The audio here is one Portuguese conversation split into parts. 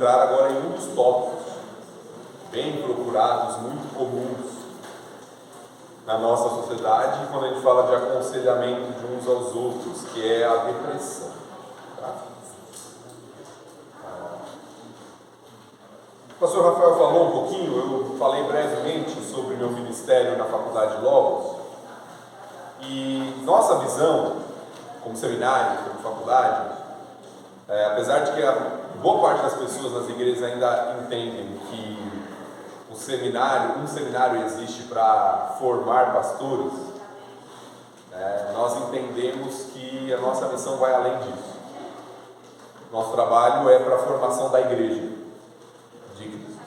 entrar agora em um dos tópicos bem procurados, muito comuns na nossa sociedade, quando a gente fala de aconselhamento de uns aos outros, que é a depressão. Tá? O pastor Rafael falou um pouquinho, eu falei brevemente sobre meu ministério na Faculdade de Logos, e nossa visão, como seminário, como faculdade, apesar de que a boa parte das pessoas nas igrejas ainda entendem que um seminário existe para formar pastores, nós entendemos que a nossa missão vai além disso. Nosso trabalho é para a formação da igreja de Cristo.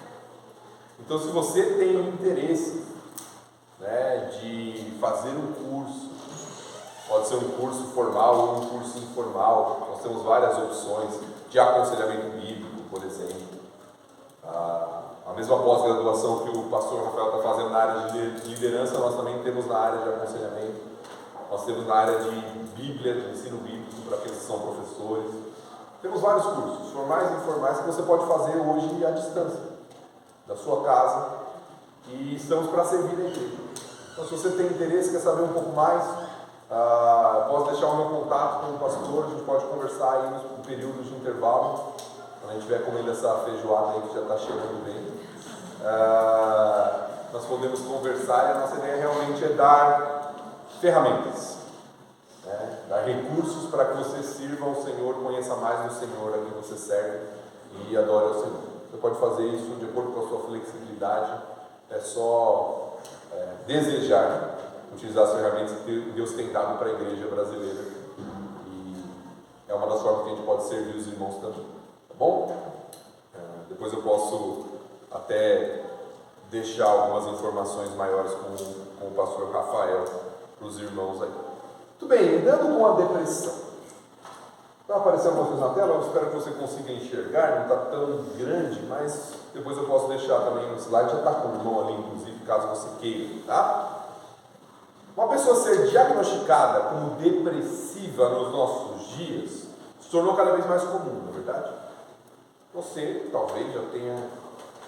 Então, se você tem interesse de fazer um curso, pode ser um curso formal ou um curso informal, nós temos várias opções de aconselhamento bíblico, por exemplo. A mesma pós-graduação que o pastor Rafael está fazendo na área de liderança, nós também temos na área de aconselhamento, nós temos na área de Bíblia, de ensino bíblico, para aqueles que são professores. Temos vários cursos, formais e informais, que você pode fazer hoje à distância, da sua casa, e estamos para servir a igreja. Então, se você tem interesse, quer saber um pouco mais, posso deixar o meu contato com o pastor, a gente pode conversar aí no período de intervalo, quando a gente estiver comendo essa feijoada aí que já está chegando bem. Nós podemos conversar, e a nossa ideia realmente é dar ferramentas, dar recursos para que você sirva ao Senhor, conheça mais do Senhor a quem você serve e adore ao Senhor. Você pode fazer isso de acordo com a sua flexibilidade, é só desejar utilizar as ferramentas que Deus tem dado para a igreja brasileira, e é uma das formas que a gente pode servir os irmãos também, tá bom? Depois eu posso até deixar algumas informações maiores com o pastor Rafael para os irmãos aí. Muito bem, lidando com a depressão. Vai aparecer alguma coisa na tela, eu espero que você consiga enxergar, não está tão grande, mas depois eu posso deixar também no slide, já está com o irmão ali, inclusive, caso você queira, tá? Uma pessoa ser diagnosticada como depressiva nos nossos dias se tornou cada vez mais comum, não é verdade? Você talvez já tenha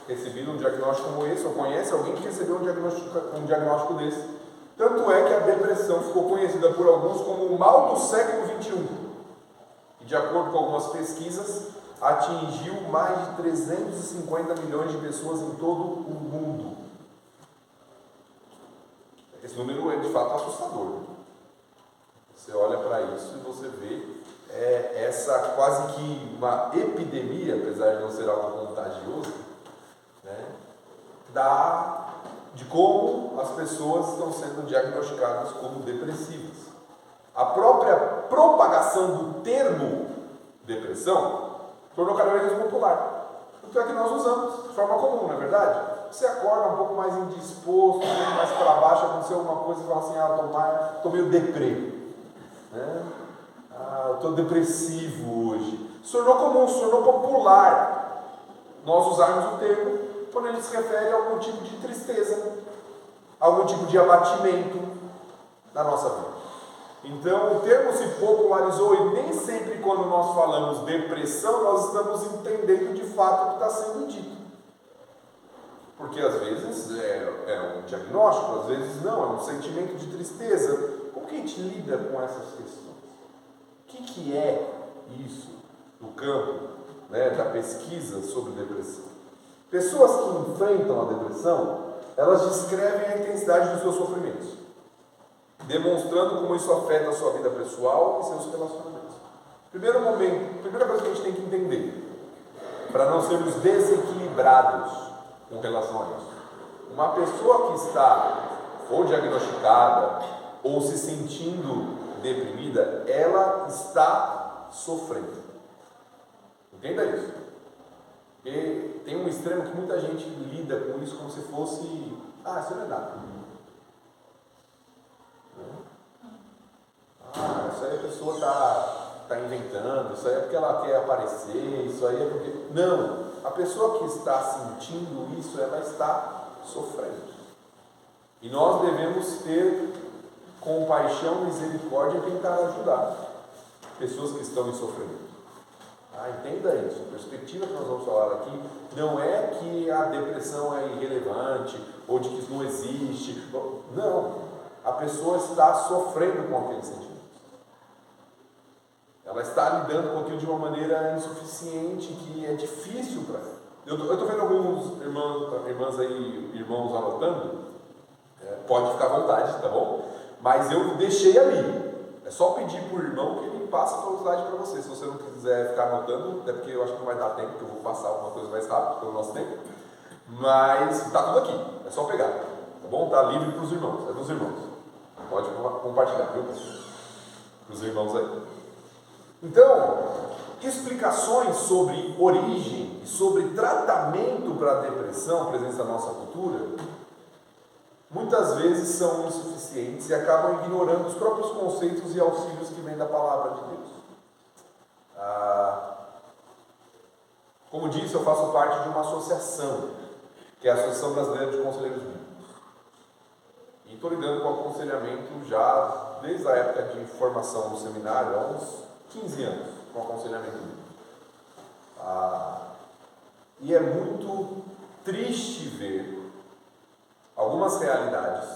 recebido um diagnóstico como esse, ou conhece alguém que recebeu um diagnóstico desse. Tanto é que a depressão ficou conhecida por alguns como o mal do século XXI. E de acordo com algumas pesquisas, atingiu mais de 350 milhões de pessoas em todo o mundo. Esse número é de fato assustador. Você olha para isso e você vê essa quase que uma epidemia, apesar de não ser algo contagioso, de como as pessoas estão sendo diagnosticadas como depressivas. A própria propagação do termo depressão tornou cada vez mais popular. Tanto é que nós usamos de forma comum, não é verdade? Você acorda um pouco mais indisposto, um pouco mais para baixo, aconteceu alguma coisa e fala assim, estou meio deprê. Estou depressivo hoje. Se tornou comum, se tornou popular nós usarmos o termo quando ele se refere a algum tipo de tristeza, algum tipo de abatimento na nossa vida. Então, o termo se popularizou e nem sempre quando nós falamos depressão, nós estamos entendendo de fato o que está sendo dito. Porque às vezes é um diagnóstico, às vezes não, é um sentimento de tristeza. Como que a gente lida com essas questões? O que é isso no campo da pesquisa sobre depressão? Pessoas que enfrentam a depressão, elas descrevem a intensidade dos seus sofrimentos, demonstrando como isso afeta a sua vida pessoal e seus relacionamentos. Primeira coisa que a gente tem que entender, para não sermos desequilibrados com relação a isso. Uma pessoa que está ou diagnosticada ou se sentindo deprimida, ela está sofrendo. Entenda isso. Porque tem um extremo que muita gente lida com isso como se fosse, isso não é nada. Isso aí a pessoa está inventando, isso aí é porque ela quer aparecer, isso aí é porque... Não, a pessoa que está sentindo isso, ela está sofrendo. E nós devemos ter compaixão, misericórdia e tentar ajudar pessoas que estão em sofrimento. Entenda isso. A perspectiva que nós vamos falar aqui não é que a depressão é irrelevante ou de que isso não existe. Não. A pessoa está sofrendo com aquele sentimento. Ela está lidando com aquilo de uma maneira insuficiente, que é difícil para ela. Eu estou vendo alguns irmãos anotando. Pode ficar à vontade, tá bom? Mas eu deixei ali. É só pedir para o irmão que ele passe a slide para você. Se você não quiser ficar anotando, até porque eu acho que não vai dar tempo, porque eu vou passar alguma coisa mais rápido pelo nosso tempo. Mas está tudo aqui. É só pegar. Tá bom? Está livre para os irmãos. É dos irmãos. Pode compartilhar, viu? Para os irmãos aí. Então, explicações sobre origem e sobre tratamento para a depressão presentes na nossa cultura, muitas vezes são insuficientes e acabam ignorando os próprios conceitos e auxílios que vêm da palavra de Deus. Como disse, eu faço parte de uma associação, que é a Associação Brasileira de Conselheiros Bíblicos. E estou lidando com aconselhamento já desde a época de formação no seminário, há uns 15 anos, com aconselhamento bíblico. E é muito triste ver algumas realidades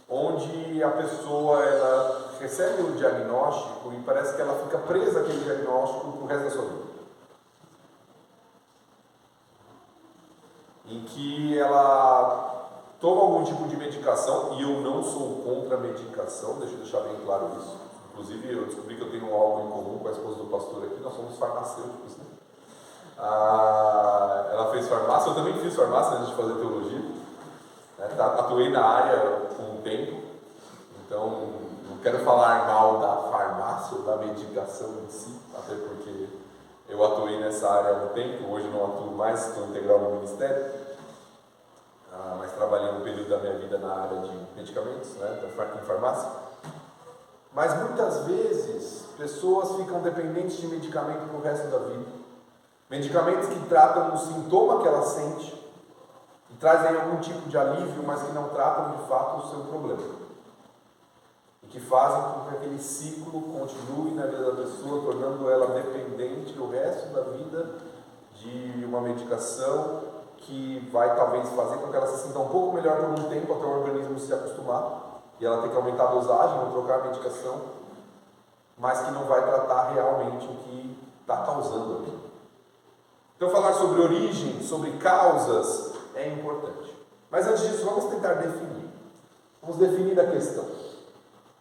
onde a pessoa ela recebe o diagnóstico e parece que ela fica presa àquele diagnóstico pro resto da sua vida. Em que ela toma algum tipo de medicação, e eu não sou contra a medicação, deixa eu deixar bem claro isso. Inclusive, eu descobri que eu tenho algo em comum com a esposa do pastor aqui, nós somos farmacêuticos, né? Ela fez farmácia, eu também fiz farmácia antes de fazer teologia. Atuei na área por um tempo, então não quero falar mal da farmácia ou da medicação em si, até porque eu atuei nessa área há um tempo, hoje não atuo mais, estou integral no ministério, mas trabalhei um período da minha vida na área de medicamentos, né, em farmácia. Mas muitas vezes pessoas ficam dependentes de medicamento para o resto da vida. Medicamentos que tratam o sintoma que ela sente, que trazem algum tipo de alívio, mas que não tratam de fato o seu problema. E que fazem com que aquele ciclo continue na vida da pessoa, tornando ela dependente o resto da vida de uma medicação que vai talvez fazer com que ela se sinta um pouco melhor por um tempo, até o organismo se acostumar. E ela tem que aumentar a dosagem ou trocar a medicação, mas que não vai tratar realmente o que está causando aqui. Então, falar sobre origem, sobre causas, é importante. Mas antes disso, vamos tentar definir. Vamos definir a questão.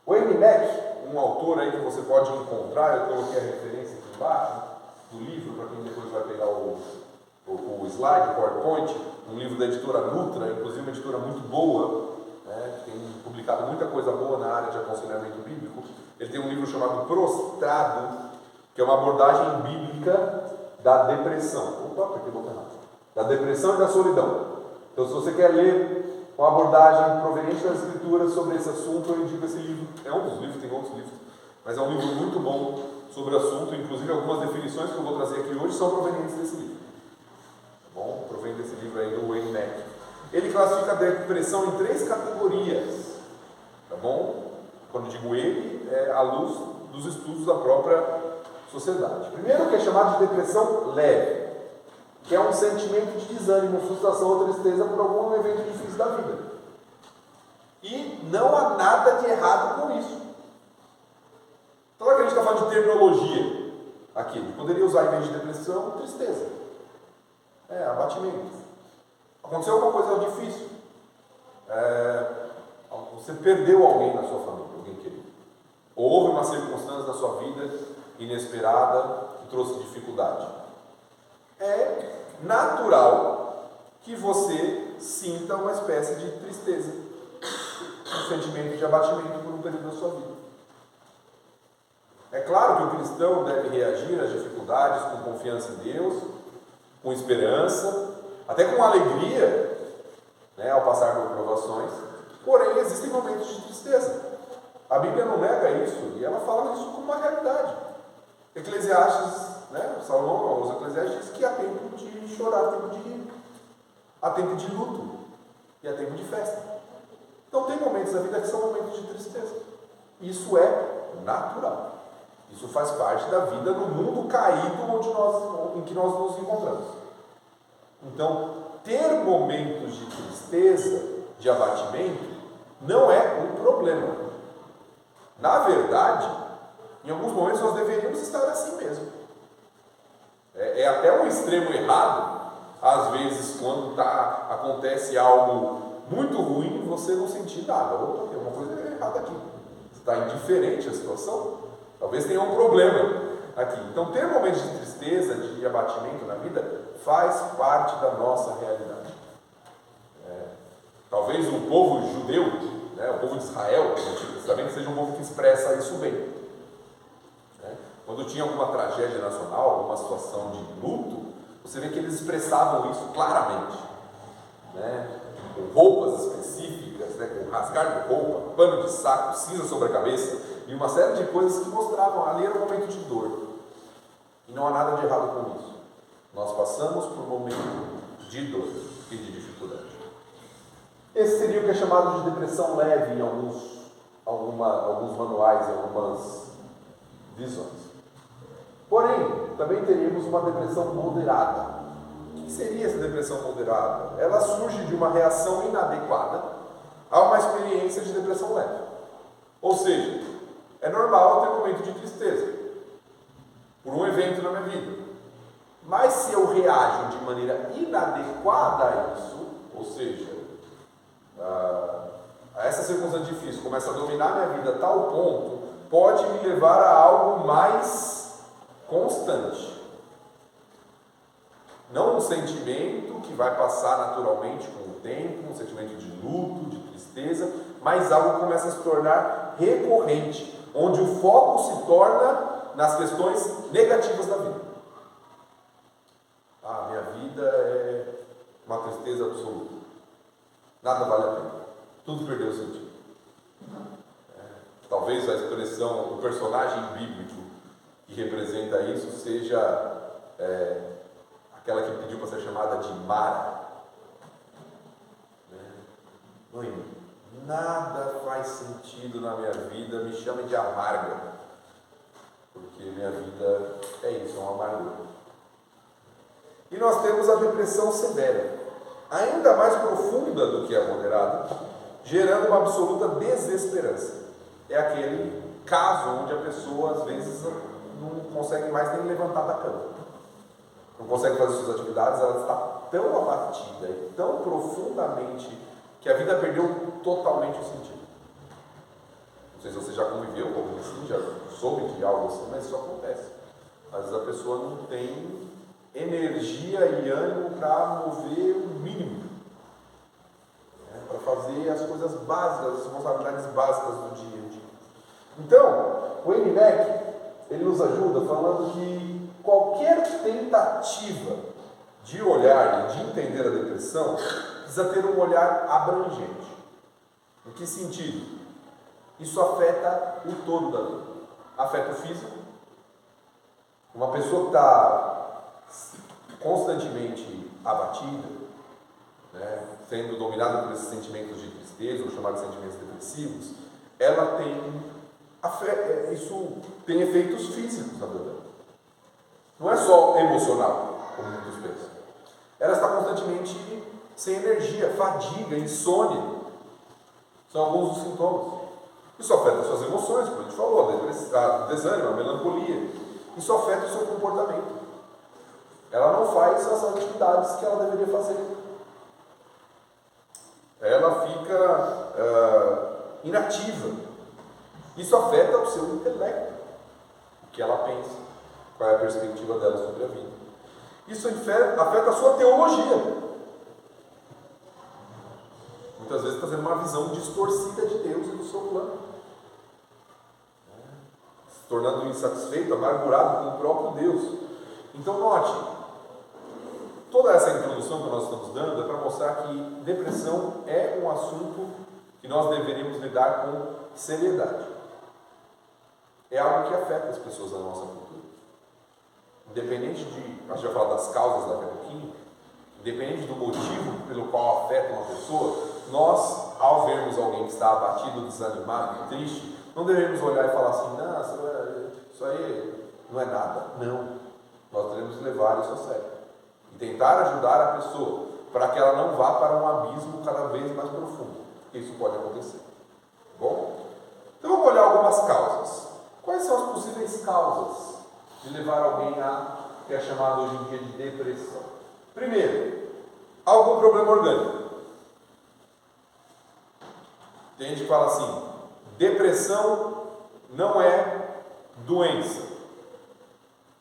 O Wayne Mack, um autor aí que você pode encontrar, eu coloquei a referência aqui embaixo, do livro, para quem depois vai pegar o slide, o PowerPoint, um livro da editora Nutra, inclusive uma editora muito boa, que tem publicado muita coisa boa na área de aconselhamento bíblico. Ele tem um livro chamado Prostrado, que é uma abordagem bíblica da depressão. Da depressão e da solidão. Então, se você quer ler uma abordagem proveniente das Escrituras sobre esse assunto, eu indico esse livro. É um dos livros, tem outros livros, mas é um livro muito bom sobre o assunto. Inclusive, algumas definições que eu vou trazer aqui hoje são provenientes desse livro. Tá bom? Provém desse livro aí do Wayne Mack. Ele classifica a depressão em 3 categorias, tá bom? Quando digo ele, é à luz dos estudos da própria sociedade. Primeiro, que é chamado de depressão leve, que é um sentimento de desânimo, frustração ou tristeza por algum evento difícil da vida. E não há nada de errado com isso. Então, é que a gente está falando de terminologia aqui. A gente poderia usar, em vez de depressão, tristeza. Abatimento. Aconteceu alguma coisa difícil. Você perdeu alguém na sua família, alguém querido. Ou houve uma circunstância na sua vida inesperada que trouxe dificuldade. É natural que você sinta uma espécie de tristeza, um sentimento de abatimento por um período da sua vida. É claro que o cristão deve reagir às dificuldades com confiança em Deus, com esperança, até com alegria, ao passar por provações, porém existem momentos de tristeza. A Bíblia não nega isso, e ela fala isso como uma realidade. Eclesiastes, Salomão, os Eclesiastes diz que há tempo de chorar, há tempo de rir, há tempo de luto e há tempo de festa. Então tem momentos da vida que são momentos de tristeza. Isso é natural. Isso faz parte da vida no mundo caído em que nós nos encontramos. Então, ter momentos de tristeza, de abatimento, não é um problema. Na verdade, em alguns momentos nós deveríamos estar assim mesmo. É até um extremo errado, às vezes, quando acontece algo muito ruim, você não sentir nada. Opa, tem uma coisa errada aqui. Você está indiferente à situação. Talvez tenha um problema aqui. Então, ter momentos de tristeza, de abatimento na vida, faz parte da nossa realidade. Talvez o povo judeu, o povo de Israel, no Antigo Testamento, seja um povo que expressa isso bem. Quando tinha alguma tragédia nacional, alguma situação de luto, você vê que eles expressavam isso claramente. Com roupas específicas, com rasgar de roupa, pano de saco, cinza sobre a cabeça, e uma série de coisas que mostravam ali era um momento de dor. E não há nada de errado com isso. Nós passamos por um momento de dor e de dificuldade. Esse seria o que é chamado de depressão leve em alguns manuais, em algumas visões. Porém, também teríamos uma depressão moderada. O que seria essa depressão moderada? Ela surge de uma reação inadequada a uma experiência de depressão leve. Ou seja, é normal ter um momento de tristeza por um evento na minha vida. Mas se eu reajo de maneira inadequada a isso, ou seja, a essa circunstância difícil começa a dominar minha vida a tal ponto, pode me levar a algo mais constante. Não um sentimento que vai passar naturalmente com o tempo, um sentimento de luto, de tristeza, mas algo que começa a se tornar recorrente, onde o foco se torna nas questões negativas da vida. Minha vida é uma tristeza absoluta. Nada vale a pena. Tudo perdeu sentido. Talvez a expressão, o personagem bíblico que representa isso seja aquela que pediu para ser chamada de Mara. Noemi, nada faz sentido na minha vida, me chame de amarga, porque minha vida é isso, é uma amargura. E nós temos a depressão severa, ainda mais profunda do que a moderada, gerando uma absoluta desesperança. É aquele caso onde a pessoa às vezes não consegue mais nem levantar da cama, não consegue fazer suas atividades, ela está tão abatida e tão profundamente que a vida perdeu totalmente o sentido. Não sei se você já conviveu com algo assim, já soube de algo assim, mas isso acontece. Às vezes a pessoa não tem energia e ânimo para mover o mínimo, para fazer as coisas básicas, as responsabilidades básicas do dia a dia. Então, o Elimelec, ele nos ajuda falando que qualquer tentativa de olhar e de entender a depressão precisa ter um olhar abrangente. Em que sentido? Isso afeta o todo da vida. Afeta o físico. Uma pessoa que está constantemente abatida, sendo dominada por esses sentimentos de tristeza, ou chamados sentimentos depressivos, ela isso tem efeitos físicos, na verdade. Não é só emocional, como muitos pensam. Ela está constantemente sem energia, fadiga, insônia. São alguns dos sintomas. Isso afeta as suas emoções, como a gente falou, a desânimo, a melancolia. Isso afeta o seu comportamento. Ela não faz as atividades que ela deveria fazer. Ela fica inativa. Isso afeta o seu intelecto, o que ela pensa, qual é a perspectiva dela sobre a vida. Isso afeta a sua teologia. Muitas vezes está tendo uma visão distorcida de Deus e do seu plano, se tornando insatisfeito, amargurado com o próprio Deus. Então note, toda essa introdução que nós estamos dando é para mostrar que depressão é um assunto que nós deveríamos lidar com seriedade. É algo que afeta as pessoas da nossa cultura. Independente a gente vai falar das causas daqui a pouquinho, independente do motivo pelo qual afeta uma pessoa, nós, ao vermos alguém que está abatido, desanimado, triste, não devemos olhar e falar assim, não, isso aí não é nada. Não. Nós devemos levar isso a sério e tentar ajudar a pessoa para que ela não vá para um abismo cada vez mais profundo. Isso pode acontecer. Bom? Então vamos olhar algumas causas. Quais são as possíveis causas de levar alguém a que é chamado hoje em dia de depressão? Primeiro, algum problema orgânico. Tem gente que fala assim: depressão não é doença.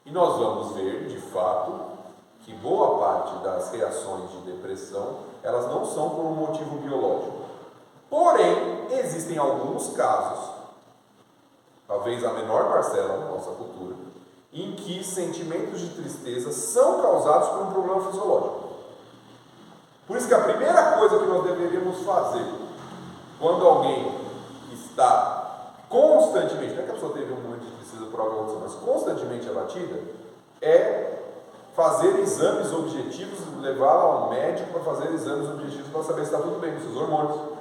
E nós vamos ver, de fato, que boa parte das reações de depressão, elas não são por um motivo biológico. Porém, existem alguns casos, talvez a menor parcela da nossa cultura, em que sentimentos de tristeza são causados por um problema fisiológico. Por isso que a primeira coisa que nós deveríamos fazer quando alguém está constantemente, não é que a pessoa teve um momento de tristeza por algo aconteceu, mas constantemente abatida, é fazer exames objetivos, levá-la ao médico para fazer exames objetivos para saber se está tudo bem com seus hormônios.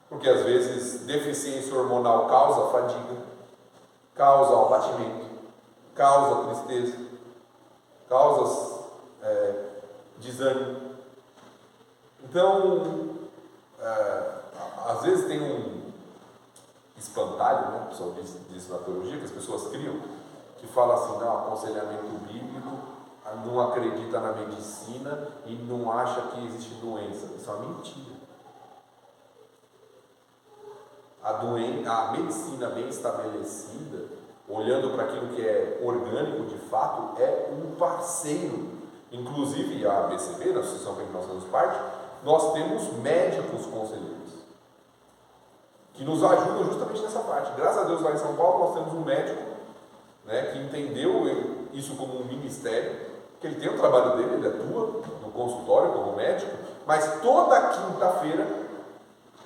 Porque às vezes deficiência hormonal causa fadiga, causa abatimento, causa tristeza, causa desânimo. Então, às vezes tem um espantalho, né? O pessoal diz na teologia, que as pessoas criam, que fala assim: não, aconselhamento bíblico, não acredita na medicina e não acha que existe doença. Isso é uma mentira. A medicina bem estabelecida, olhando para aquilo que é orgânico de fato, é um parceiro. Inclusive a ABCB, na associação que nós fazemos parte, nós temos médicos conselheiros que nos ajudam justamente nessa parte. Graças a Deus lá em São Paulo nós temos um médico, né, que entendeu isso como um ministério, que ele tem o trabalho dele, ele atua no consultório como médico, mas toda quinta-feira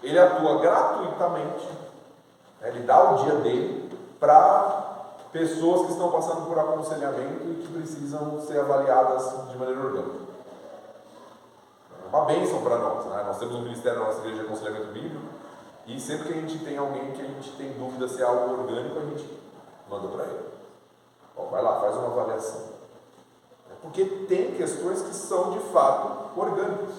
ele atua gratuitamente, né, ele dá o dia dele para pessoas que estão passando por aconselhamento e que precisam ser avaliadas de maneira orgânica. É uma bênção para nós, né? Nós temos um ministério na nossa igreja de aconselhamento bíblico e sempre que a gente tem alguém que a gente tem dúvida se é algo orgânico, a gente manda para ele. Bom, vai lá, faz uma avaliação. Porque tem questões que são de fato orgânicas.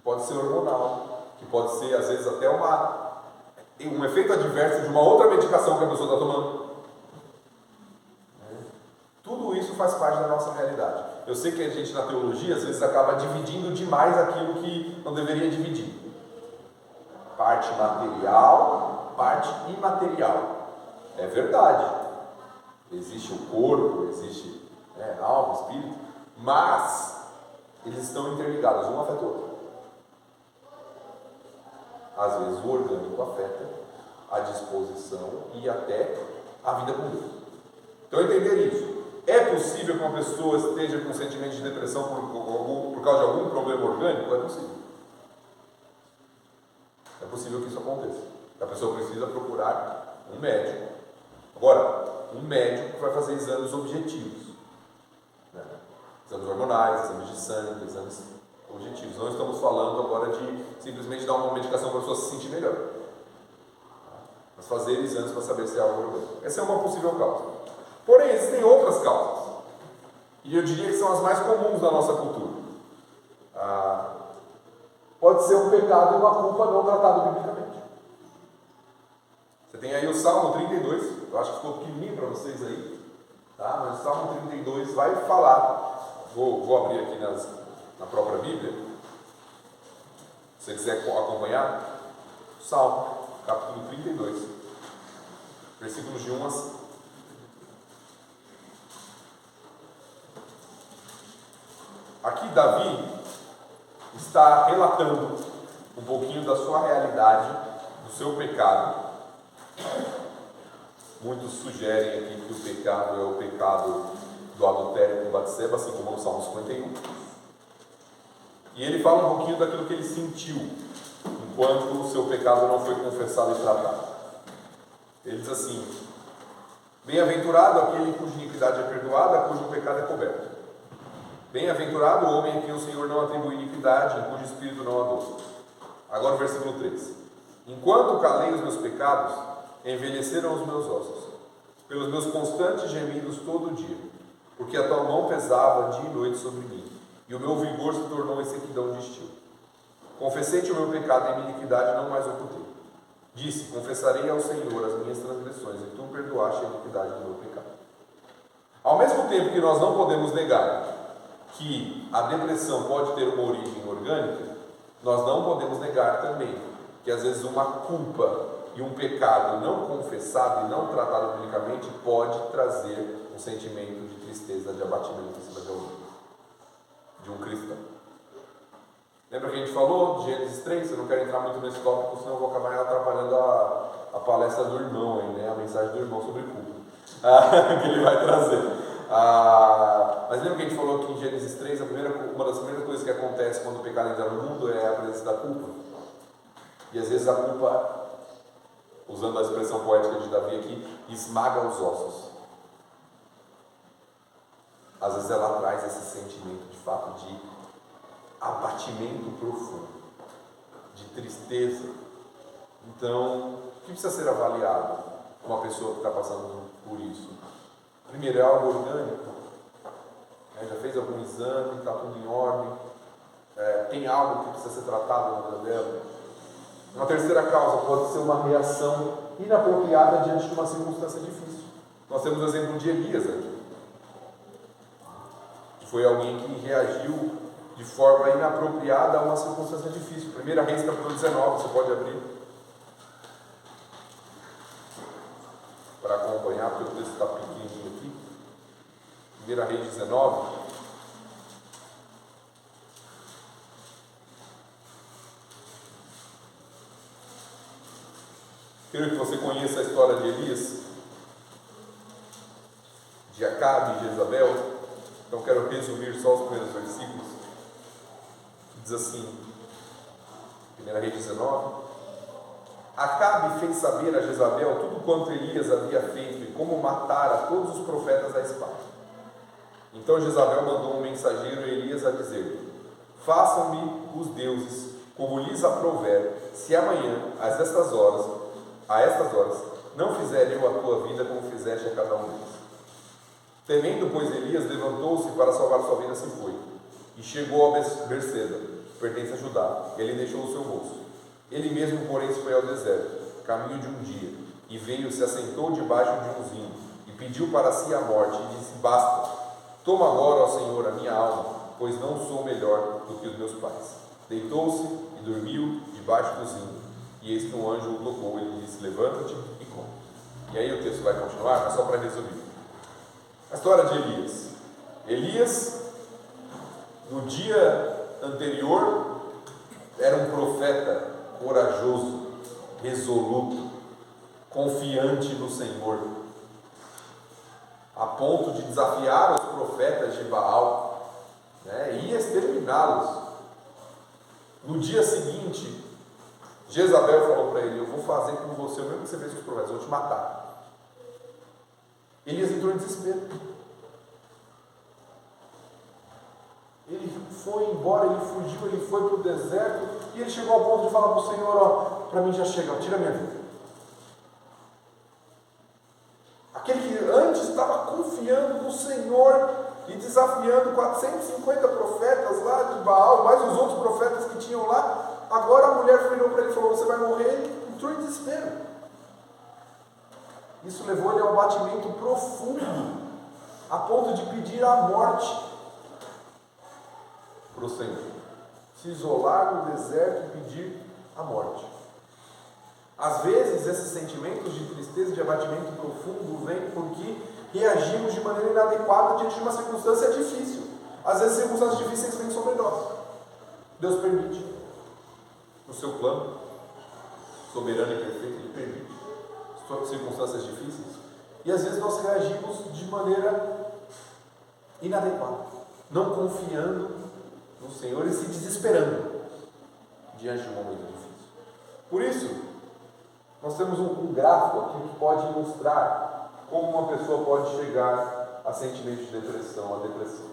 Pode ser hormonal, que pode ser às vezes até um efeito adverso de uma outra medicação que a pessoa está tomando. Tudo isso faz parte da nossa realidade. Eu sei que a gente na teologia às vezes acaba dividindo demais aquilo que não deveria dividir. Parte material, parte imaterial. É verdade. Existe o corpo, existe alma, espírito, mas eles estão interligados, um afeta o outro. Às vezes o orgânico afeta a disposição e até a vida com Deus. Então entender isso. É possível que uma pessoa esteja com sentimento de depressão por causa de algum problema orgânico? É possível. É possível que isso aconteça. A pessoa precisa procurar um médico. Agora, um médico que vai fazer exames objetivos. Né? Exames hormonais, exames de sangue, exames objetivos. Não estamos falando agora de simplesmente dar uma medicação para a pessoa se sentir melhor. Mas fazer exames para saber se é algo orgânico. Essa é uma possível causa. Porém, existem outras causas. E eu diria que são as mais comuns da nossa cultura. Pode ser um pecado e uma culpa não tratado biblicamente. Você tem aí o Salmo 32, eu acho que ficou pequenininho para vocês aí, tá? Mas o Salmo 32 vai falar, vou abrir aqui na própria Bíblia, se você quiser acompanhar, Salmo, capítulo 32, versículos de 1 a 5. Aqui Davi está relatando um pouquinho da sua realidade, do seu pecado. Muitos sugerem aqui que o pecado é o pecado do adultério com Batseba, assim como no Salmo 51. E ele fala um pouquinho daquilo que ele sentiu enquanto o seu pecado não foi confessado e tratado. Ele diz assim: bem-aventurado aquele cuja iniquidade é perdoada, cujo pecado é coberto. Bem-aventurado o homem a quem o Senhor não atribui iniquidade, em cujo espírito não há dor. Agora o versículo 3. Enquanto calei os meus pecados, envelheceram os meus ossos, pelos meus constantes gemidos todo dia, porque a tua mão pesava dia e noite sobre mim, e o meu vigor se tornou em sequidão de estio. Confessei-te o meu pecado e a minha iniquidade não mais ocultei. Disse, confessarei ao Senhor as minhas transgressões, e tu perdoaste a iniquidade do meu pecado. Ao mesmo tempo que nós não podemos negar que a depressão pode ter uma origem orgânica, nós não podemos negar também que às vezes uma culpa e um pecado não confessado e não tratado biblicamente pode trazer um sentimento de tristeza, de abatimento em cima de um cristão. Lembra que a gente falou de Gênesis 3? Eu não quero entrar muito nesse tópico, senão eu vou acabar atrapalhando a palestra do irmão, aí, né? A mensagem do irmão sobre culpa que ele vai trazer. Mas lembra que a gente falou que em Gênesis 3, uma das primeiras coisas que acontece quando o pecado entra no mundo é a presença da culpa. E às vezes a culpa, usando a expressão poética de Davi aqui, esmaga os ossos. Às vezes ela traz esse sentimento de fato de abatimento profundo, de tristeza. Então, o que precisa ser avaliado com uma pessoa que está passando por isso? Primeiro, é algo orgânico, já fez algum exame, está tudo em ordem, tem algo que precisa ser tratado na vida dela. Uma terceira causa pode ser uma reação inapropriada diante de uma circunstância difícil. Nós temos o exemplo de Elias aqui, que foi alguém que reagiu de forma inapropriada a uma circunstância difícil. 1 Reis capítulo 19, você pode abrir para acompanhar, porque o texto está pequenininho aqui. 1 Reis 19. Quero que você conheça a história de Elias, de Acabe e de Jezabel. Então quero resumir só os primeiros versículos. Diz assim, 1 Reis 19: Acabe fez saber a Jezabel tudo quanto Elias havia feito e como matara todos os profetas à espada. Então Jezabel mandou um mensageiro a Elias a dizer: façam-me os deuses como lhes aprouver, se amanhã, a estas horas, não fizer eu a tua vida como fizeste a cada um deles. Temendo, pois, Elias levantou-se para salvar sua vida, se foi, e chegou a Berseba, pertence a Judá. Ele deixou o seu moço. Ele mesmo, porém, se foi ao deserto, caminho de um dia, e veio, se assentou debaixo de um zinho, e pediu para si a morte, e disse: basta, toma agora, ó Senhor, a minha alma, pois não sou melhor do que os meus pais. Deitou-se e dormiu debaixo do zinho, e eis que um anjo o tocou, e lhe disse: levanta-te e come. E aí o texto vai continuar, mas só para resumir. A história de Elias. Elias, no dia anterior, era um profeta corajoso, resoluto, confiante no Senhor, a ponto de desafiar os profetas de Baal, e exterminá-los. No dia seguinte, Jezabel falou para ele: eu vou fazer com você o mesmo que você fez com os profetas, eu vou te matar. Elias entrou em desespero. Ele foi embora, ele fugiu, ele foi para o deserto, e ele chegou ao ponto de falar para o Senhor: para mim já chega, tira a minha vida. Aquele que antes estava confiando no Senhor e desafiando 450 profetas lá de Baal, mais os outros profetas que tinham lá, agora a mulher virou para ele e falou: você vai morrer. Ele entrou em desespero. Isso levou ele a um abatimento profundo, a ponto de pedir a morte para o Senhor. Se isolar no deserto e pedir a morte. Às vezes, esses sentimentos de tristeza e de abatimento profundo vêm porque reagimos de maneira inadequada diante de uma circunstância difícil. Às vezes, circunstâncias difíceis vêm sobre nós. Deus permite. No seu plano soberano e perfeito, Ele permite circunstâncias difíceis, e às vezes nós reagimos de maneira inadequada, não confiando no Senhor e se desesperando diante de um momento difícil. Por isso, nós temos um gráfico aqui que pode ilustrar como uma pessoa pode chegar a sentimento de depressão, a depressão.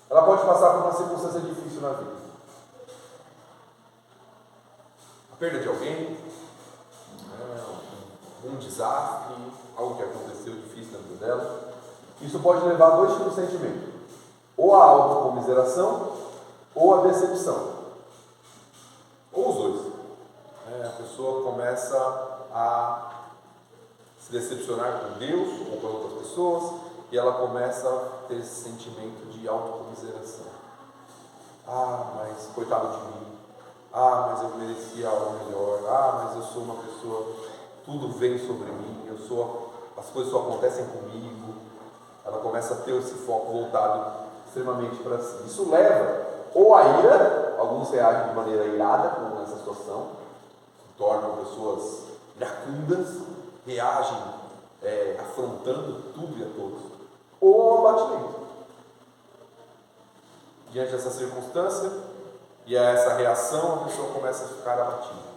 Ela pode passar por uma circunstância difícil na vida. A perda de alguém, um desastre, algo que aconteceu difícil na vida dela. Isso pode levar a dois tipos de sentimento: ou a autocomiseração ou a decepção, ou os dois. A pessoa começa a se decepcionar com Deus ou com outras pessoas, e ela começa a ter esse sentimento de autocomiseração. Mas coitado de mim. Mas eu merecia algo melhor. Mas eu sou uma pessoa, tudo vem sobre mim, as coisas só acontecem comigo. Ela começa a ter esse foco voltado extremamente para si. Isso leva ou à ira, alguns reagem de maneira irada com essa situação, se tornam pessoas iracundas, reagem afrontando tudo e a todos, ou ao abatimento. Diante dessa circunstância e a essa reação, a pessoa começa a ficar abatida.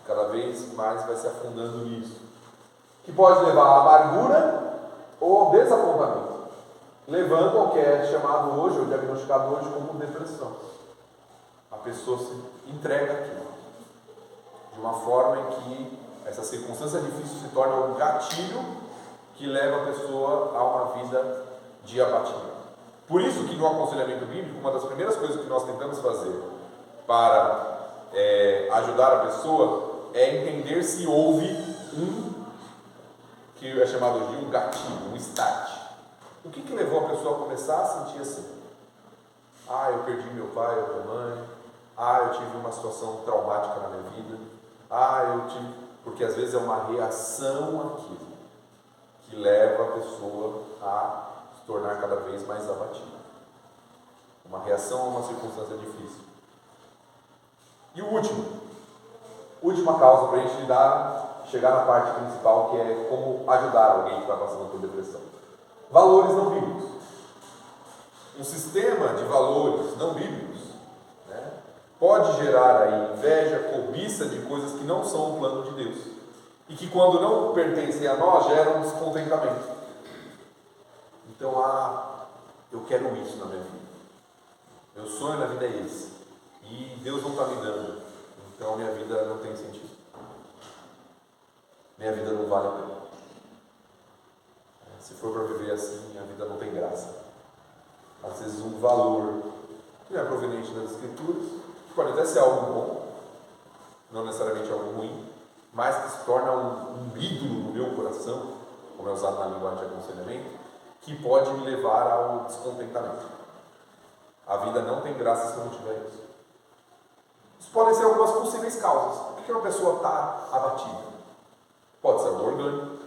Cada vez mais vai se afundando nisso, que pode levar à amargura ou ao desapontamento, levando ao que é chamado hoje, ou diagnosticado hoje, como depressão. A pessoa se entrega àquilo, de uma forma em que essa circunstância difícil se torna um gatilho que leva a pessoa a uma vida de abatimento. Por isso que no aconselhamento bíblico, uma das primeiras coisas que nós tentamos fazer para ajudar a pessoa é entender se houve que é chamado de um gatilho, um start. O que levou a pessoa a começar a sentir assim? Eu perdi meu pai ou minha mãe. Eu tive uma situação traumática na minha vida. Porque às vezes é uma reação àquilo que leva a pessoa a se tornar cada vez mais abatida. Uma reação a uma circunstância difícil. E última causa para a gente chegar na parte principal, que é como ajudar alguém que está passando por depressão. Valores não bíblicos. Um sistema de valores não bíblicos, pode gerar aí inveja, cobiça de coisas que não são o plano de Deus, e que quando não pertencem a nós, geram um descontentamento. Então, eu quero isso na minha vida. Meu sonho na vida é esse. E Deus não está me dando. Então, minha vida não tem sentido. Minha vida não vale a pena. Se for para viver assim, a vida não tem graça. Às vezes um valor que não é proveniente das Escrituras, que pode até ser algo bom, não necessariamente algo ruim, mas que se torna um ídolo no meu coração, como é usado na linguagem de aconselhamento, que pode me levar ao descontentamento. A vida não tem graça se não tiver isso. Isso podem ser algumas possíveis causas. Por que uma pessoa está abatida? Pode ser algo orgânico,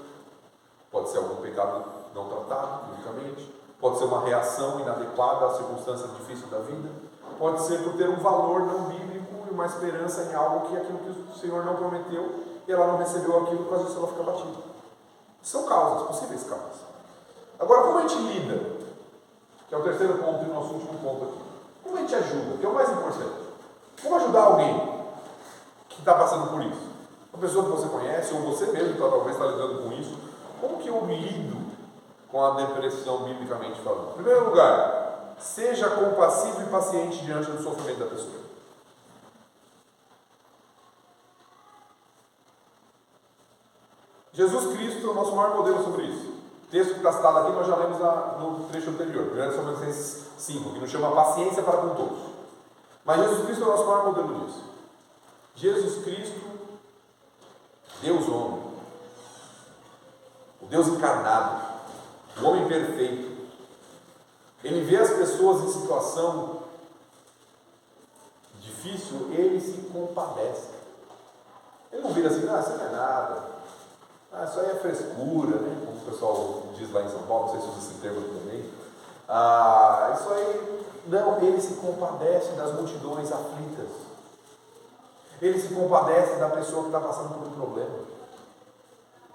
pode ser algum pecado não tratado biblicamente, pode ser uma reação inadequada às circunstâncias difíceis da vida, pode ser por ter um valor não bíblico e uma esperança em algo que aquilo que o Senhor não prometeu e ela não recebeu aquilo, por causa disso ela fica abatida. São causas, possíveis causas. Agora, como a gente lida, que é o terceiro ponto e o nosso último ponto aqui, como a gente ajuda, que é o mais importante? Como ajudar alguém que está passando por isso? Uma pessoa que você conhece, ou você mesmo talvez está lidando com isso. Como que eu lido com a depressão biblicamente falando? Em primeiro lugar, seja compassivo e paciente diante do sofrimento da pessoa. Jesus Cristo é o nosso maior modelo sobre isso. O texto que está citado aqui nós já lemos no trecho anterior, 1 Tessalonicenses 5, que nos chama paciência para com todos. Mas Jesus Cristo é o nosso maior modelo disso. Jesus Cristo, Deus homem, o Deus encarnado, o homem perfeito, ele vê as pessoas em situação difícil, ele se compadece. Ele não vira assim, isso não é nada, isso aí é frescura, né? Como o pessoal diz lá em São Paulo, não sei se usa esse termo também. Isso aí, não, ele se compadece das multidões aflitas. Ele se compadece da pessoa que está passando por um problema.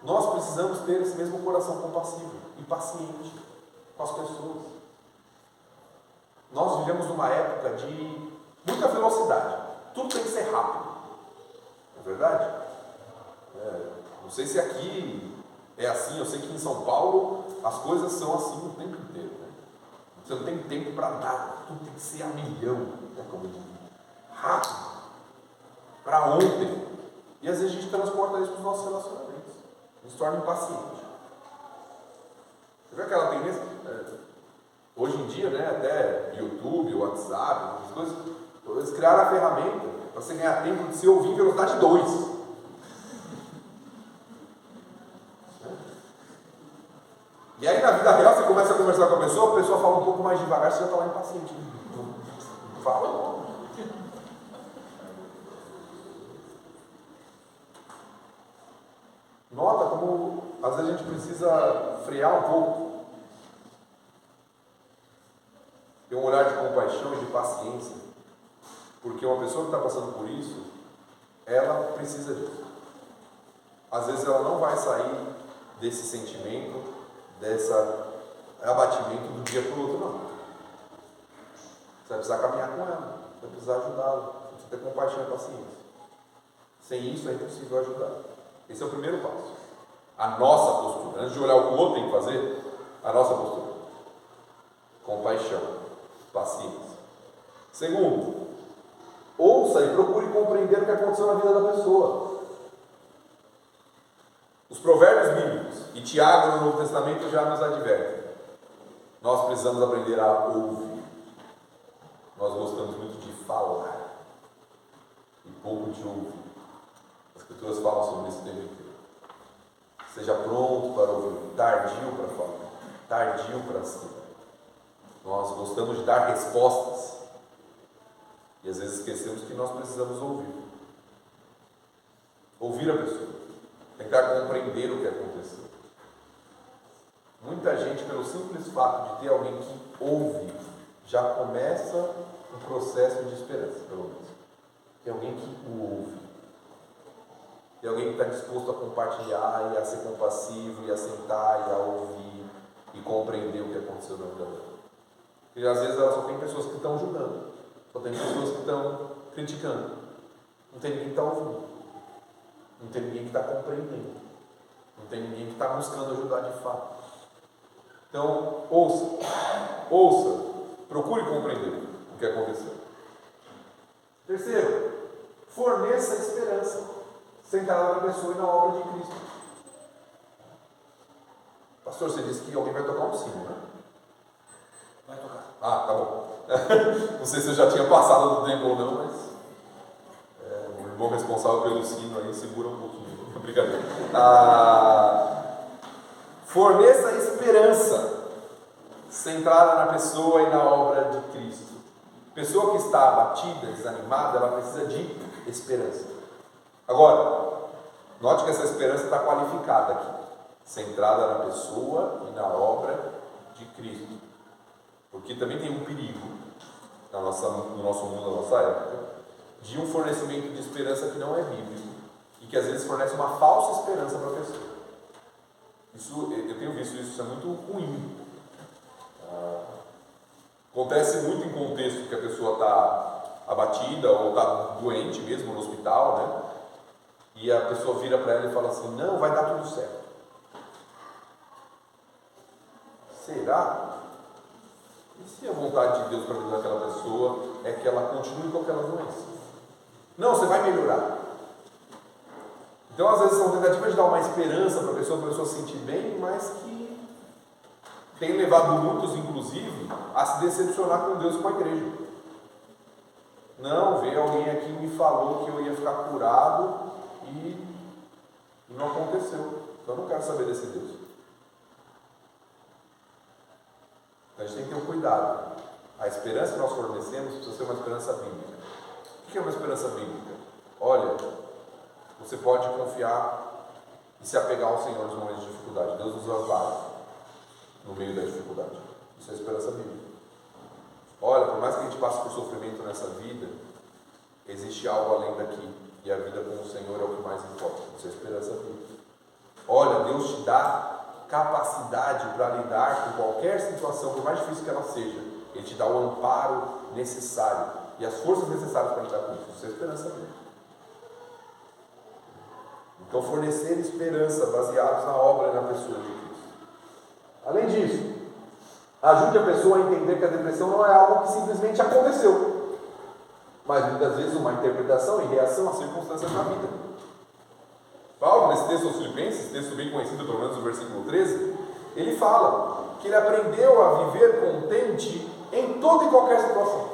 Nós precisamos ter esse mesmo coração compassivo e paciente com as pessoas. Nós vivemos numa época de muita velocidade. Tudo tem que ser rápido. Não é verdade? Não sei se aqui é assim. Eu sei que em São Paulo as coisas são assim o tempo inteiro. Né? Você não tem tempo para nada. Tudo tem que ser a milhão. Né? Como eu digo. Rápido. Para ontem. E às vezes a gente transporta isso para os nossos relacionamentos. nos torna impacientes. Você vê aquela tendência? Hoje em dia, né, até YouTube, WhatsApp, as coisas, eles criaram a ferramenta para você ganhar tempo de se ouvir em velocidade 2. E aí na vida real você começa a conversar com a pessoa fala um pouco mais devagar, você já está lá impaciente. Fala logo. Nota como às vezes a gente precisa frear um pouco. Ter um olhar de compaixão e de paciência. Porque uma pessoa que está passando por isso, ela precisa disso. Às vezes ela não vai sair desse sentimento, desse abatimento do dia para o outro, não. Você vai precisar caminhar com ela, você vai precisar ajudá-la, você precisa ter compaixão e paciência. Sem isso é impossível ajudar. Esse é o primeiro passo. A nossa postura. Antes de olhar o que o outro tem que fazer, a nossa postura. Compaixão, paciência. Segundo, ouça e procure compreender o que aconteceu na vida da pessoa. Os provérbios bíblicos e Tiago no Novo Testamento já nos advertem. Nós precisamos aprender a ouvir. Nós gostamos muito de falar e pouco de ouvir. As Escrituras falam sobre isso o tempo inteiro. Seja pronto para ouvir, tardio para falar, tardio para ser. Nós gostamos de dar respostas e às vezes esquecemos que nós precisamos ouvir. Ouvir a pessoa, tentar compreender o que aconteceu. Muita gente, pelo simples fato de ter alguém que ouve, já começa um processo de esperança, pelo menos. Tem alguém que o ouve. Tem alguém que está disposto a compartilhar e a ser compassivo e a sentar e a ouvir e compreender o que aconteceu na vida dela. Porque às vezes ela só tem pessoas que estão julgando, só tem pessoas que estão criticando. Não tem ninguém que está ouvindo. Não tem ninguém que está compreendendo. Não tem ninguém que está buscando ajudar de fato. Então, ouça, procure compreender o que aconteceu. Terceiro, forneça esperança, centrada na pessoa e na obra de Cristo. Pastor, você disse que alguém vai tocar um sino, né? Vai tocar. Ah, tá bom. Não sei se eu já tinha passado do tempo ou não, mas o irmão responsável pelo sino aí segura um pouquinho. Brincadeira. Forneça esperança, centrada na pessoa e na obra de Cristo. Pessoa que está abatida, desanimada, ela precisa de esperança. Agora, note que essa esperança está qualificada aqui, centrada na pessoa e na obra de Cristo. Porque também tem um perigo no nosso mundo, na nossa época, de um fornecimento de esperança que não é bíblico e que às vezes fornece uma falsa esperança para a pessoa. Isso, eu tenho visto isso é muito ruim. Acontece muito em contexto que a pessoa está abatida ou está doente mesmo no hospital, né? E a pessoa vira para ela e fala assim: não, vai dar tudo certo. Será? E se a vontade de Deus para a vida daquela pessoa é que ela continue com aquela doença? Não, você vai melhorar. Então, às vezes, são tentativas de dar uma esperança para a pessoa se sentir bem, mas que tem levado muitos, inclusive, a se decepcionar com Deus e com a igreja. Não, veio alguém aqui e me falou que eu ia ficar curado e não aconteceu. Então, eu não quero saber desse Deus. Então, a gente tem que ter um cuidado. A esperança que nós fornecemos precisa ser uma esperança bíblica. O que é uma esperança bíblica? Olha, você pode confiar e se apegar ao Senhor nos momentos de dificuldade. Deus nos ampara no meio da dificuldade. Isso é esperança bíblica. Olha, por mais que a gente passe por sofrimento nessa vida, existe algo além daqui. E a vida com o Senhor é o que mais importa. Isso é esperança bíblica. Olha, Deus te dá capacidade para lidar com qualquer situação, por mais difícil que ela seja. Ele te dá o amparo necessário e as forças necessárias para lidar com isso. Isso é esperança bíblica. Então, fornecer esperança baseados na obra e na pessoa de Cristo. Além disso, ajude a pessoa a entender que a depressão não é algo que simplesmente aconteceu, mas muitas vezes uma interpretação e reação às circunstâncias da vida. Paulo, nesse texto aos Filipenses, texto bem conhecido, pelo menos no versículo 13, ele fala que ele aprendeu a viver contente em toda e qualquer situação.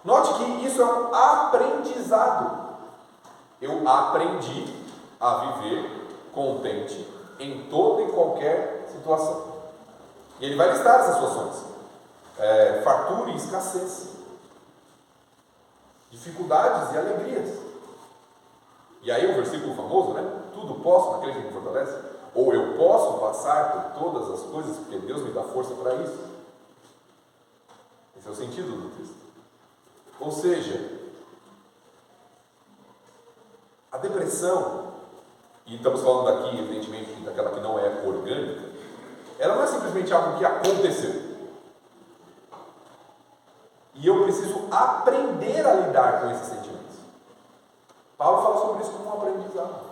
Note que isso é um aprendizado. Eu aprendi a viver contente em toda e qualquer situação. E ele vai listar essas situações: fartura e escassez, dificuldades e alegrias. E aí o versículo famoso, né? Tudo posso naquele que me fortalece. Ou eu posso passar por todas as coisas porque Deus me dá força para isso. Esse é o sentido do texto. Ou seja, a depressão, e estamos falando daqui, evidentemente, daquela que não é orgânica, ela não é simplesmente algo que aconteceu. E eu preciso aprender a lidar com esses sentimentos. Paulo fala sobre isso como um aprendizado.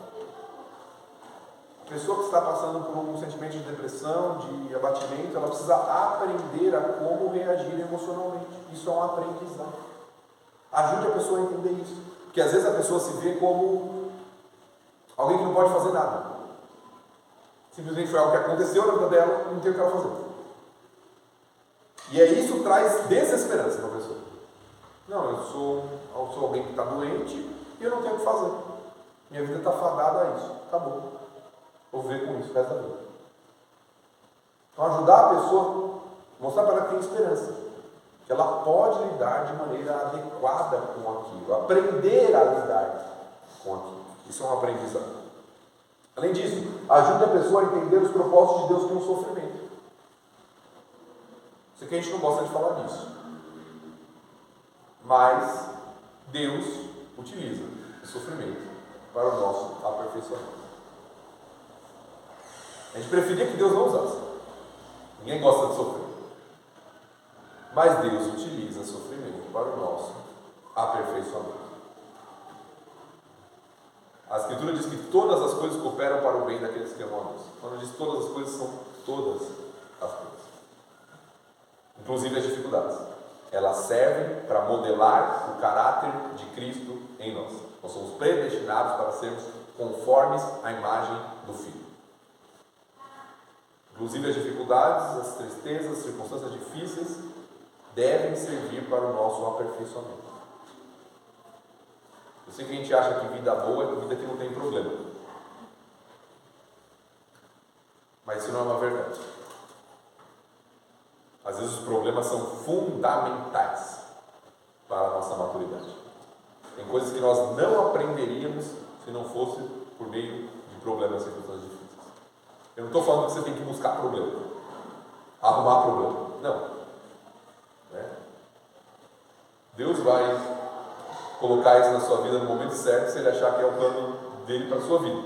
A pessoa que está passando por um sentimento de depressão, de abatimento, ela precisa aprender a como reagir emocionalmente. Isso é um aprendizado. Ajude a pessoa a entender isso. Porque às vezes a pessoa se vê como alguém que não pode fazer nada. Simplesmente foi algo que aconteceu na vida dela e não tem o que ela fazer. E aí isso traz desesperança para a pessoa. Não, eu sou alguém que está doente e eu não tenho o que fazer. Minha vida está fadada a isso. Acabou. Vou viver com isso o resto da vida. Então ajudar a pessoa, mostrar para ela que tem esperança. Que ela pode lidar de maneira adequada com aquilo. Aprender a lidar com aquilo. Isso é um aprendizado. Além disso, ajude a pessoa a entender os propósitos de Deus com o sofrimento. Sei que a gente não gosta de falar disso. Mas Deus utiliza o sofrimento para o nosso aperfeiçoamento. A gente preferia que Deus não usasse. Ninguém gosta de sofrer. Mas Deus utiliza sofrimento para o nosso aperfeiçoamento. A Escritura diz que todas as coisas cooperam para o bem daqueles que amam a Deus. Quando diz todas as coisas, são todas as coisas. Inclusive as dificuldades. Elas servem para modelar o caráter de Cristo em nós. Nós somos predestinados para sermos conformes à imagem do Filho. Inclusive as dificuldades, as tristezas, as circunstâncias difíceis devem servir para o nosso aperfeiçoamento. Eu sei que a gente acha que vida boa é vida que não tem problema. Mas isso não é uma verdade. Às vezes os problemas são fundamentais para a nossa maturidade. Tem coisas que nós não aprenderíamos se não fosse por meio de problemas e circunstâncias difíceis. Eu não estou falando que você tem que buscar problema, arrumar problema. Não. Deus vai colocar isso na sua vida no momento certo, se Ele achar que é o plano dele para a sua vida.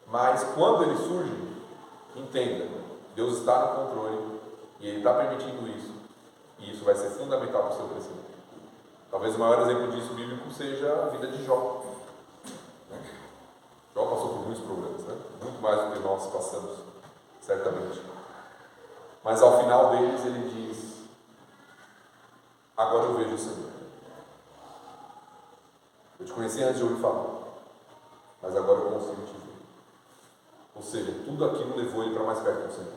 Mas quando ele surge, entenda, Deus está no controle e Ele está permitindo isso, e isso vai ser fundamental para o seu crescimento. Talvez o maior exemplo disso bíblico seja a vida de Jó. Jó passou por muitos problemas, muito mais do que nós passamos, certamente. Mas ao final deles ele diz: agora eu vejo o Senhor. Eu te conheci antes de ouvir falar, mas agora eu consigo te ver. Ou seja, tudo aquilo levou ele para mais perto do Senhor.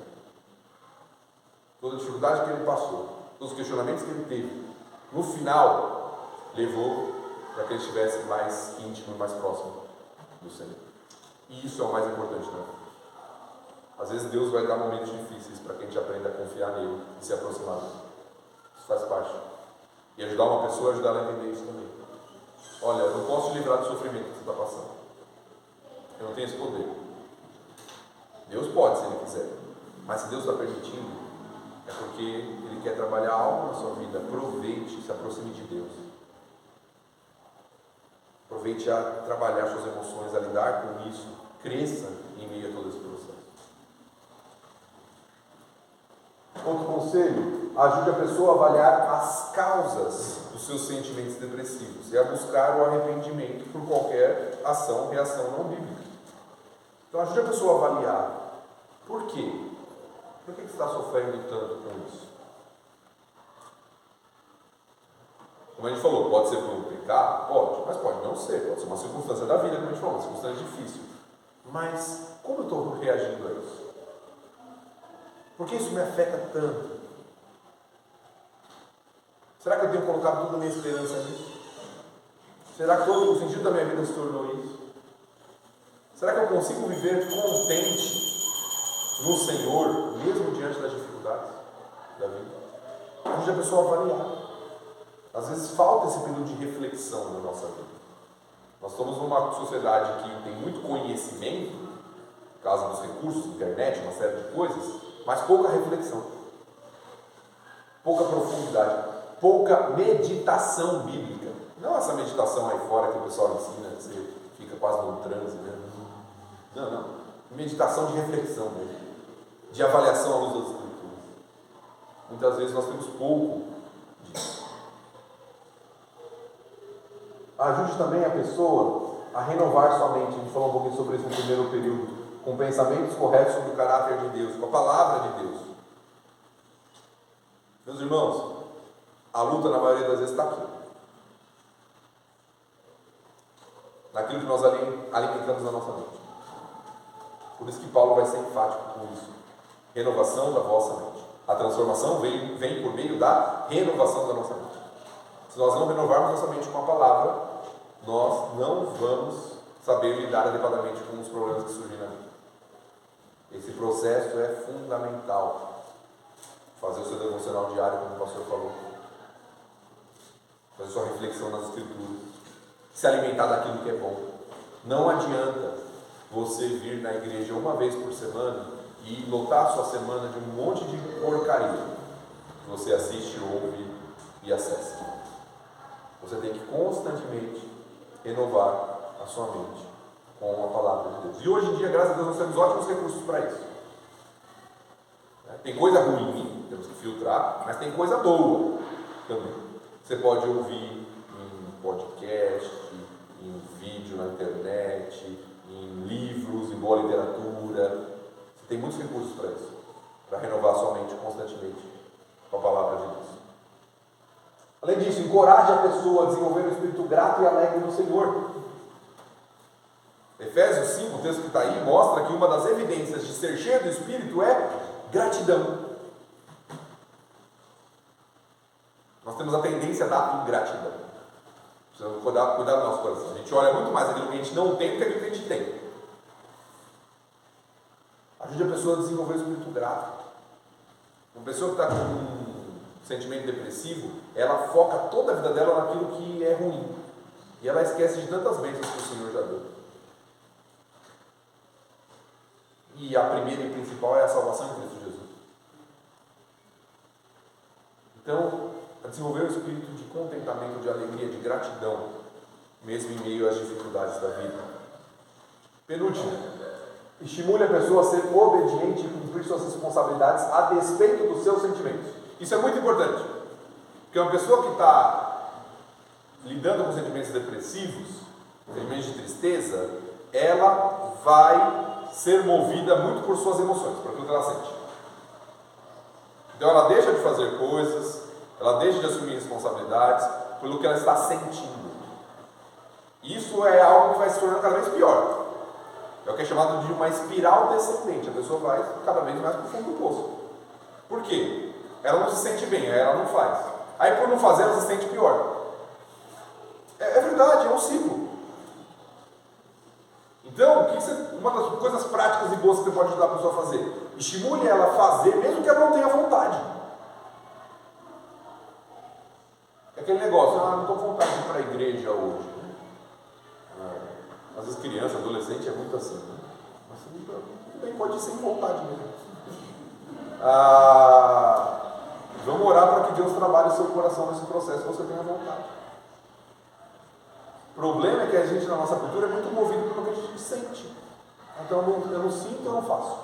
Toda a dificuldade que ele passou, todos os questionamentos que ele teve, no final, levou para que ele estivesse mais íntimo e mais próximo do Senhor. E isso é o mais importante, né? Às vezes Deus vai dar momentos difíceis para que a gente aprenda a confiar nele e se aproximar dele. Isso faz parte. E ajudar uma pessoa, ajudar ela a entender isso também. Olha, eu não posso te livrar do sofrimento que você está passando. Eu não tenho esse poder. Deus pode, se Ele quiser. Mas se Deus está permitindo, é porque Ele quer trabalhar algo na sua vida. Aproveite, se aproxime de Deus. Aproveite a trabalhar suas emoções, a lidar com isso. Cresça em meio a todo esse processo. Outro conselho: ajude a pessoa a avaliar as causas dos seus sentimentos depressivos e a buscar o arrependimento por qualquer ação, reação não bíblica. Então ajude a pessoa a avaliar. Por quê? Por que você está sofrendo tanto com isso? Como a gente falou, pode ser por um pecado? Pode, mas pode não ser. Pode ser uma circunstância da vida, como a gente falou, uma circunstância difícil. Mas como eu estou reagindo a isso? Por que isso me afeta tanto? Será que eu tenho colocado toda a minha esperança nisso? Será que todo o sentido da minha vida se tornou isso? Será que eu consigo viver contente no Senhor, mesmo diante das dificuldades da vida? Ajude a pessoa a avaliar. Às vezes falta esse período de reflexão na nossa vida. Nós estamos numa sociedade que tem muito conhecimento, por causa dos recursos, internet, uma série de coisas, mas pouca reflexão, pouca profundidade, pouca meditação bíblica. Não essa meditação aí fora que o pessoal ensina, que você fica quase num transe, né? Não. Meditação de reflexão mesmo, de avaliação à luz das Escrituras. Muitas vezes nós temos pouco disso. Ajude também a pessoa a renovar sua mente. A gente falou um pouquinho sobre isso no primeiro período, com pensamentos corretos sobre o caráter de Deus, com a palavra de Deus. Meus irmãos, a luta na maioria das vezes está aqui. Naquilo que nós alimentamos na nossa mente. Por isso que Paulo vai ser enfático com isso. Renovação da vossa mente. A transformação vem por meio da renovação da nossa mente. Se nós não renovarmos nossa mente com a palavra, nós não vamos saber lidar adequadamente com os problemas que surgem na vida. Esse processo é fundamental. Fazer o seu devocional diário, como o pastor falou. Fazer sua reflexão nas Escrituras. Se alimentar daquilo que é bom. Não adianta você vir na igreja uma vez por semana e lotar a sua semana de um monte de porcaria que você assiste, ouve e acessa. Você tem que constantemente renovar a sua mente com a palavra de Deus. E hoje em dia, graças a Deus, nós temos ótimos recursos para isso. Tem coisa ruim, temos que filtrar, mas tem coisa boa também. Você pode ouvir em podcast, em vídeo na internet, em livros, em boa literatura. Você tem muitos recursos para isso, para renovar sua mente constantemente com a palavra de Deus. Além disso, encoraje a pessoa a desenvolver um espírito grato e alegre no Senhor. Efésios 5, o texto que está aí, mostra que uma das evidências de ser cheio do Espírito é gratidão. Nós temos a tendência a dar ingratidão. Precisamos cuidar do nosso coração. A gente olha muito mais aquilo que a gente não tem do que aquilo que a gente tem. Ajude a pessoa a desenvolver o espírito grato. Uma pessoa que está com um sentimento depressivo, ela foca toda a vida dela naquilo que é ruim. E ela esquece de tantas bênçãos que o Senhor já deu. E a primeira e principal é a salvação em Cristo Jesus. Então, a desenvolver o espírito de contentamento, de alegria, de gratidão, mesmo em meio às dificuldades da vida. Penúltimo, estimule a pessoa a ser obediente e cumprir suas responsabilidades a despeito dos seus sentimentos. Isso é muito importante, porque uma pessoa que está lidando com sentimentos depressivos, sentimentos de tristeza, ela vai ser movida muito por suas emoções, por aquilo que ela sente. Então ela deixa de fazer coisas, ela deixa de assumir responsabilidades pelo que ela está sentindo. Isso é algo que vai se tornando cada vez pior. É o que é chamado de uma espiral descendente. A pessoa vai cada vez mais para o fundo do poço. Por quê? Ela não se sente bem, aí ela não faz. Aí por não fazer, ela se sente pior. É verdade, é um ciclo. Então, uma das coisas práticas e boas que você pode ajudar a pessoa a fazer, estimule ela a fazer, mesmo que ela não tenha vontade. É aquele negócio, não estou com vontade de ir para a igreja hoje. Às vezes criança, adolescente é muito assim, né? Mas tudo bem, pode ir sem vontade mesmo. Vamos orar para que Deus trabalhe o seu coração nesse processo, você tenha vontade. O problema é que a gente, na nossa cultura, é muito movido pelo que a gente sente. Então, eu não sinto, eu não faço.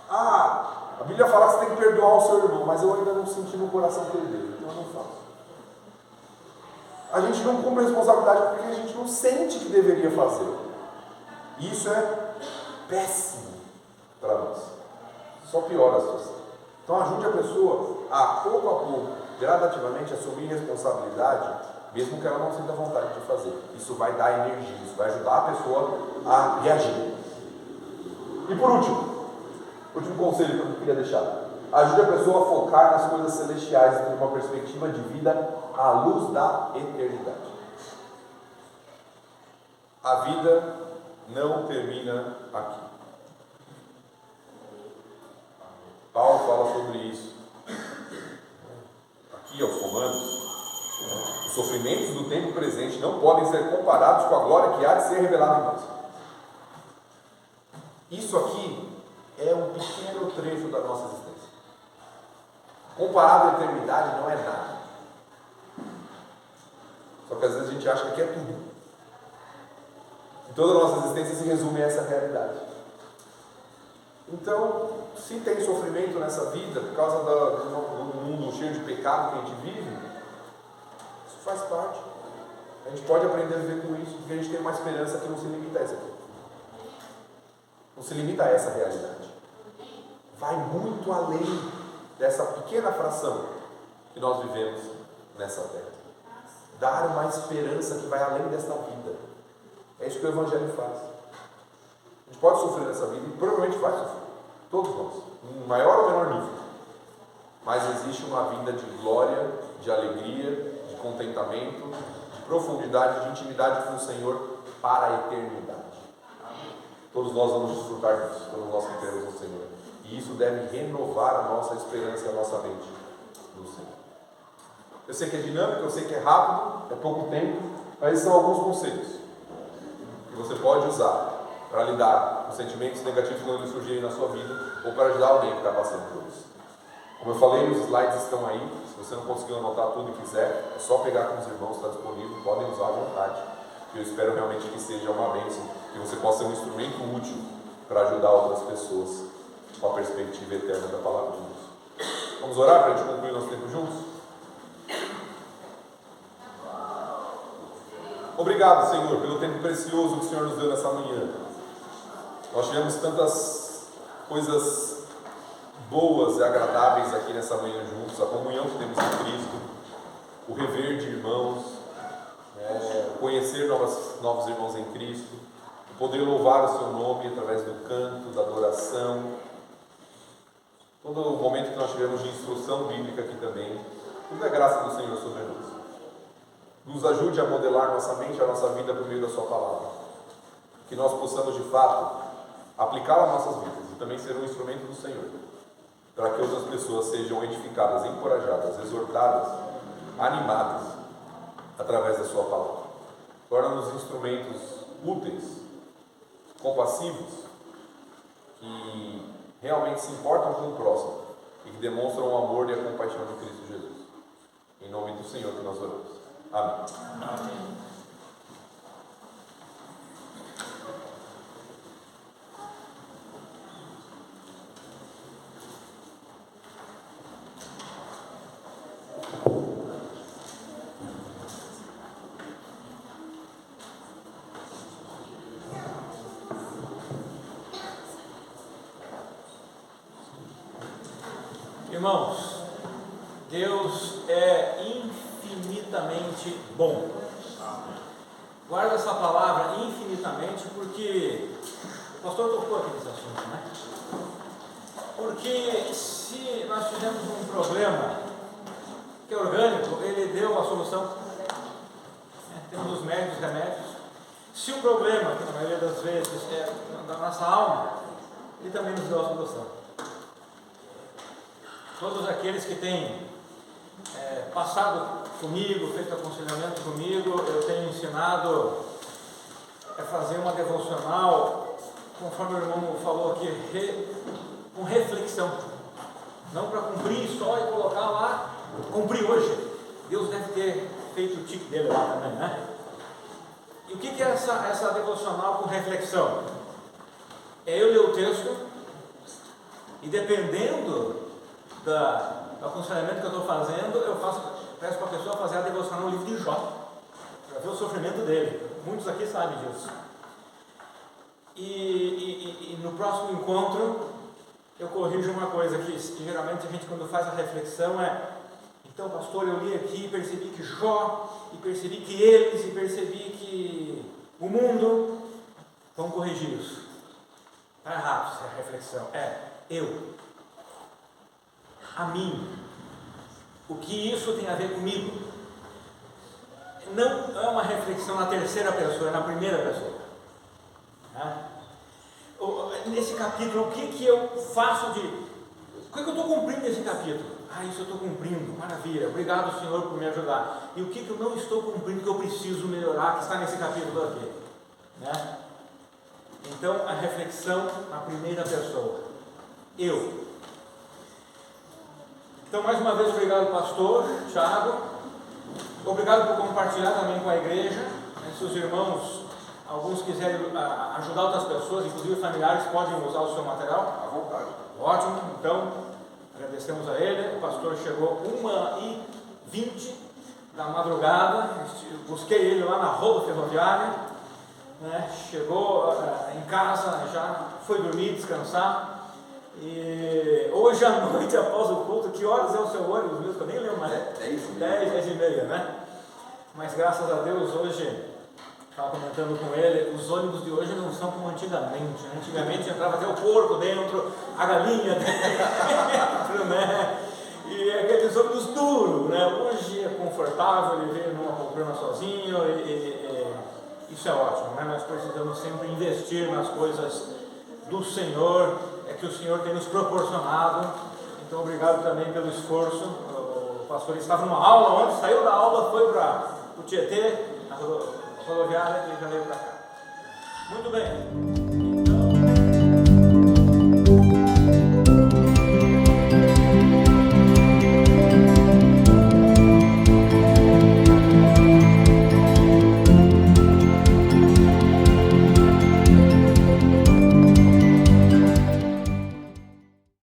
A Bíblia fala que você tem que perdoar o seu irmão, mas eu ainda não senti no coração perder, então eu não faço. A gente não cumpre a responsabilidade porque a gente não sente que deveria fazer. E isso é péssimo para nós. Só piora a situação. Então ajude a pessoa a pouco gradativamente assumir responsabilidade, mesmo que ela não sinta vontade de fazer. Isso vai dar energia, isso vai ajudar a pessoa a reagir. E por último conselho que eu queria deixar: ajude a pessoa a focar nas coisas celestiais e ter uma perspectiva de vida à luz da eternidade. A vida não termina aqui. Paulo fala sobre isso aqui aos Romanos. Os sofrimentos do tempo presente não podem ser comparados com a glória que há de ser revelada em nós. Isso aqui é um pequeno trecho da nossa existência. Comparado à eternidade, não é nada. Só que às vezes a gente acha que aqui é tudo. E toda a nossa existência se resume a essa realidade. Então, se tem sofrimento nessa vida por causa do mundo cheio de pecado que a gente vive, isso faz parte. A gente pode aprender a viver com isso, porque a gente tem uma esperança que não se limita a essa aqui. Não se limita a essa realidade. Vai muito além dessa pequena fração que nós vivemos nessa terra. Dar uma esperança que vai além desta vida. É isso que o Evangelho faz. A gente pode sofrer nessa vida e provavelmente vai sofrer. Todos nós. Em maior ou menor nível. Mas existe uma vida de glória, de alegria, de contentamento, de profundidade, de intimidade com o Senhor para a eternidade. Todos nós vamos desfrutar disso, todos nós que cremos no Senhor. E isso deve renovar a nossa esperança e a nossa mente no Senhor. Eu sei que é dinâmico, eu sei que é rápido, é pouco tempo, mas esses são alguns conselhos que você pode usar para lidar com sentimentos negativos quando eles surgirem na sua vida, ou para ajudar alguém que está passando por isso. Como eu falei, os slides estão aí. Se você não conseguiu anotar tudo e quiser, é só pegar com os irmãos, está disponível, podem usar à vontade. Eu espero realmente que seja uma bênção, que você possa ser um instrumento útil para ajudar outras pessoas com a perspectiva eterna da palavra de Deus. Vamos orar para a gente concluir nosso tempo juntos? Obrigado, Senhor, pelo tempo precioso que o Senhor nos deu nessa manhã. Nós tivemos tantas coisas boas e agradáveis aqui nessa manhã juntos, a comunhão que temos em Cristo, o rever de irmãos, conhecer novos irmãos em Cristo, poder louvar o seu nome através do canto, da adoração, todo o momento que nós tivemos de instrução bíblica aqui também. Tudo é graça do Senhor sobre nós. Nos ajude a modelar nossa mente, a nossa vida por meio da sua palavra, que nós possamos de fato aplicá-la às nossas vidas e também ser um instrumento do Senhor, para que outras pessoas sejam edificadas, encorajadas, exortadas, animadas através da sua palavra. Torna-nos instrumentos úteis, compassivos, que realmente se importam com o próximo e que demonstram o amor e a compaixão de Cristo Jesus. Em nome do Senhor que nós oramos. Amém. Amém. Irmãos, Deus é infinitamente bom. Guarda essa palavra infinitamente, porque o pastor tocou aqui nesse assunto, né? Porque se nós tivermos um problema que é orgânico, ele deu uma solução, né? Temos os médicos, os remédios. Se o problema, que na maioria das vezes é da nossa alma, ele também nos deu a solução. Todos aqueles que têm passado comigo, feito aconselhamento comigo, eu tenho ensinado a fazer uma devocional, conforme o irmão falou aqui, com reflexão. Não para cumprir só e colocar lá, cumprir hoje. Deus deve ter feito o tique dele lá também, né? E o que é essa devocional com reflexão? É eu ler o texto e dependendo do aconselhamento que eu estou fazendo, eu peço para a pessoa fazer a devoção no livro de Jó, para ver o sofrimento dele. Muitos aqui sabem disso. E no próximo encontro, eu corrijo uma coisa que geralmente a gente, quando faz a reflexão, Então, pastor, eu li aqui e percebi que Jó, e percebi que eles, e percebi que o mundo, vão corrigir isso. Está errado essa reflexão. A mim, o que isso tem a ver comigo? Não é uma reflexão na terceira pessoa, é na primeira pessoa. Nesse capítulo, o que eu faço o que eu estou cumprindo nesse capítulo? Isso eu estou cumprindo, maravilha, obrigado Senhor por me ajudar. E o que eu não estou cumprindo, que eu preciso melhorar, que está nesse capítulo aqui, né? Então, a reflexão na primeira pessoa, eu. Então, mais uma vez, obrigado pastor Thiago, obrigado por compartilhar também com a igreja, se os irmãos, alguns quiserem ajudar outras pessoas, inclusive familiares, podem usar o seu material, à vontade. Ótimo, então agradecemos a ele. O pastor chegou 1h20 da madrugada, busquei ele lá na roda ferroviária, né? Chegou em casa, já foi dormir, descansar, e hoje à noite, após o culto, que horas é o seu ônibus mesmo? Eu nem lembro mais. 10h30, né? Mas graças a Deus, hoje, estava comentando com ele, os ônibus de hoje não são como antigamente, né? Antigamente entrava até o porco dentro, a galinha dentro, né? E aqueles ônibus duros, né? Hoje é confortável, ele veio numa poltrona sozinho, isso é ótimo, né? Nós precisamos sempre investir nas coisas do Senhor, que o Senhor tem nos proporcionado. Então, obrigado também pelo esforço. O pastor estava numa aula, onde saiu da aula, foi para o Tietê, na rodoviária, e já veio para cá. Muito bem.